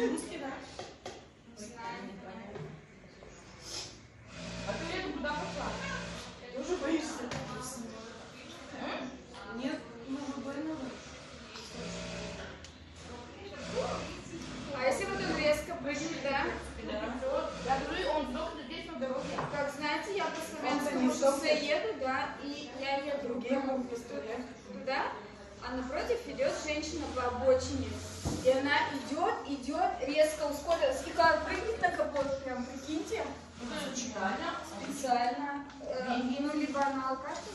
Русский, да? А ты Лена куда пошла? Ты уже боишься? Нет, ну вы больны. А если вот он резко прыгнет, да? Я говорю, он сдохнет здесь на дороге. Как знаете, я по Славянскому шоссе еду, да, и я еду туда, а напротив идет женщина по обочине. И она идет, резко ускорилась. И как прыгнет на капот, прям, прикиньте. Это специально. Специально. Ну, либо она алкашка,